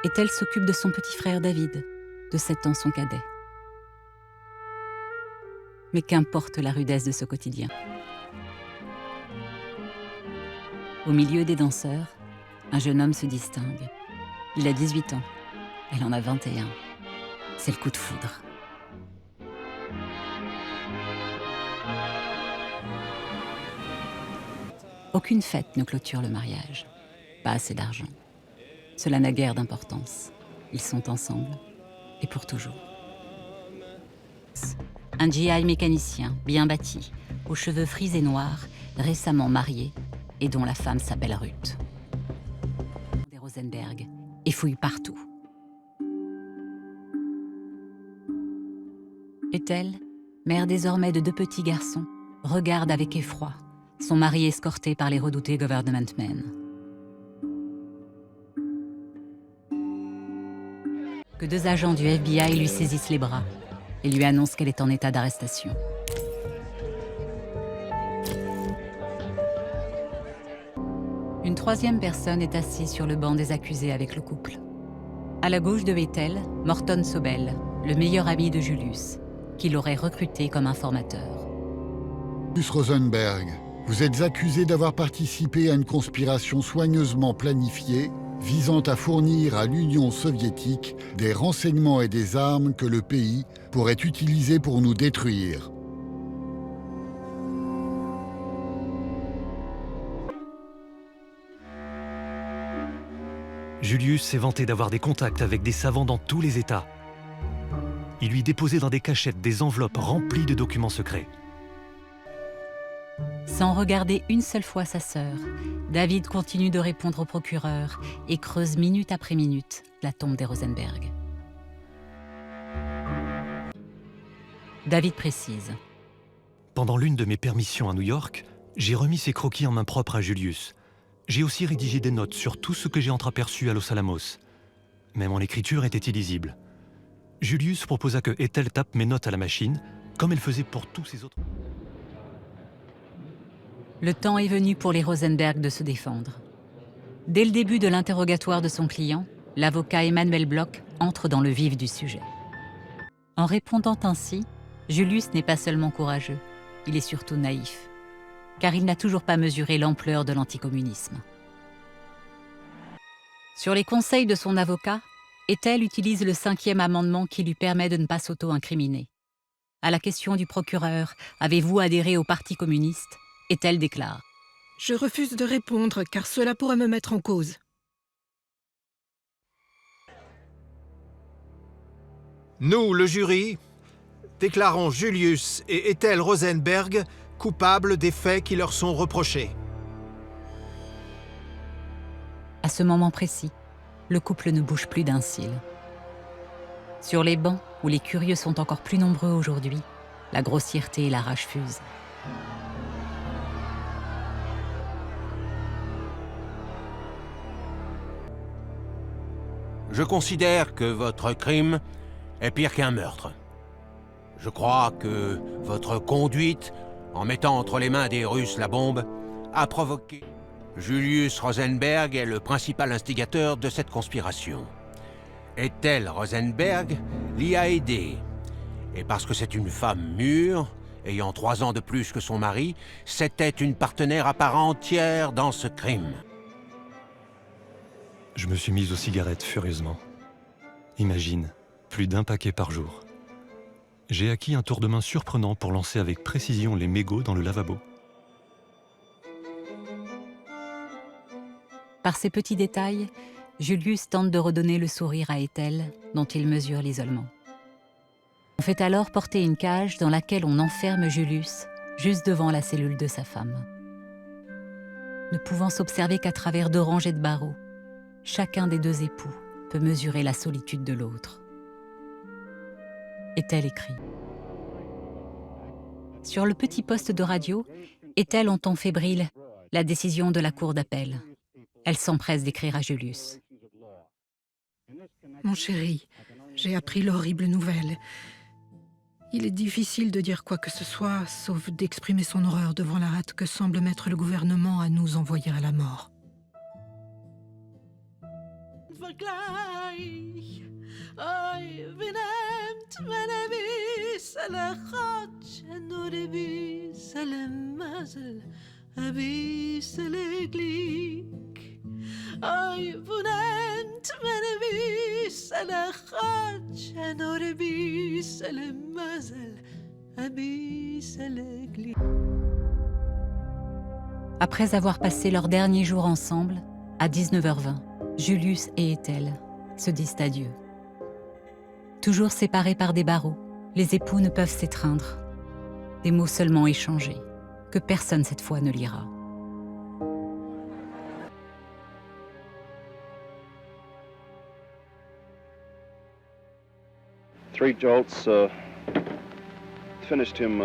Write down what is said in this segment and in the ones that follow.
Ethel s'occupe de son petit frère David, de 7 ans son cadet. Mais qu'importe la rudesse de ce quotidien. Au milieu des danseurs, un jeune homme se distingue. Il a 18 ans, elle en a 21. C'est le coup de foudre. Aucune fête ne clôture le mariage. Pas assez d'argent. Cela n'a guère d'importance. Ils sont ensemble, et pour toujours. Un GI mécanicien, bien bâti, aux cheveux frisés noirs, récemment marié, et dont la femme s'appelle Ruth. Des Rosenberg, et fouille partout. Ethel, mère désormais de 2 petits garçons, regarde avec effroi son mari escorté par les redoutés government men. Que 2 agents du FBI lui saisissent les bras et lui annoncent qu'elle est en état d'arrestation. Une 3e personne est assise sur le banc des accusés avec le couple. À la gauche de Ethel, Morton Sobel, le meilleur ami de Julius, qui l'aurait recruté comme informateur. Julius Rosenberg, vous êtes accusé d'avoir participé à une conspiration soigneusement planifiée visant à fournir à l'Union soviétique des renseignements et des armes que le pays pourrait utiliser pour nous détruire. Julius s'est vanté d'avoir des contacts avec des savants dans tous les États. Il lui déposait dans des cachettes des enveloppes remplies de documents secrets. Sans regarder une seule fois sa sœur, David continue de répondre au procureur et creuse minute après minute la tombe des Rosenberg. David précise. Pendant l'une de mes permissions à New York, j'ai remis ces croquis en main propre à Julius. J'ai aussi rédigé des notes sur tout ce que j'ai entreaperçu à Los Alamos. Mais mon écriture était illisible. Julius proposa que Ethel tape mes notes à la machine, comme elle faisait pour tous ses autres. Le temps est venu pour les Rosenberg de se défendre. Dès le début de l'interrogatoire de son client, l'avocat Emmanuel Bloch entre dans le vif du sujet. En répondant ainsi, Julius n'est pas seulement courageux, il est surtout naïf, car il n'a toujours pas mesuré l'ampleur de l'anticommunisme. Sur les conseils de son avocat, Ethel utilise le 5e amendement qui lui permet de ne pas s'auto-incriminer. À la question du procureur « Avez-vous adhéré au Parti communiste ?» Ethel déclare « Je refuse de répondre car cela pourrait me mettre en cause. » Nous, le jury, déclarons Julius et Ethel Rosenberg coupables des faits qui leur sont reprochés. À ce moment précis, le couple ne bouge plus d'un cil. Sur les bancs, où les curieux sont encore plus nombreux aujourd'hui, la grossièreté et la rage fusent. Je considère que votre crime est pire qu'un meurtre. Je crois que votre conduite, en mettant entre les mains des Russes la bombe, a provoqué... Julius Rosenberg est le principal instigateur de cette conspiration. Ethel Rosenberg l'y a aidé. Et parce que c'est une femme mûre, ayant 3 ans de plus que son mari, c'était une partenaire à part entière dans ce crime. Je me suis mise aux cigarettes furieusement. Imagine, plus d'1 paquet par jour. J'ai acquis un tour de main surprenant pour lancer avec précision les mégots dans le lavabo. Par ces petits détails, Julius tente de redonner le sourire à Ethel, dont il mesure l'isolement. On fait alors porter une cage dans laquelle on enferme Julius, juste devant la cellule de sa femme. Ne pouvant s'observer qu'à travers 2 rangées de barreaux, chacun des 2 époux peut mesurer la solitude de l'autre. Ethel écrit. Sur le petit poste de radio, Ethel entend fébrile la décision de la cour d'appel. Elle s'empresse d'écrire à Julius. « Mon chéri, j'ai appris l'horrible nouvelle. Il est difficile de dire quoi que ce soit, sauf d'exprimer son horreur devant la hâte que semble mettre le gouvernement à nous envoyer à la mort. Ay binemt menevi selekhat Norebi selemazel Abi seleglik Ay binemt menevi selekhat Norebi selemazel Abi seleglik. Après avoir passé leurs derniers jours ensemble, à 19h20, Julius et Ethel se disent adieu. Toujours séparés par des barreaux, les époux ne peuvent s'étreindre. Des mots seulement échangés, que personne cette fois ne lira. Three jolts finished him,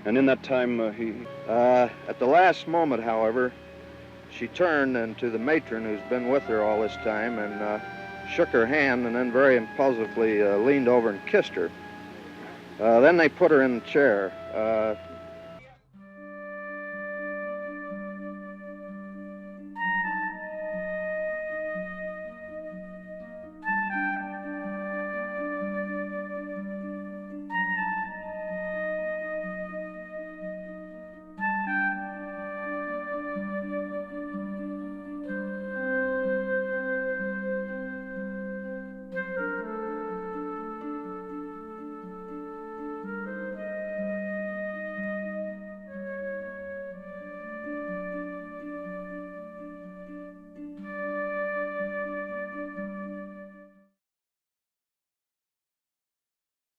and in that time at the last moment, however, she turned and to the matron who's been with her all this time and shook her hand and then very impulsively leaned over and kissed her. Then they put her in the chair.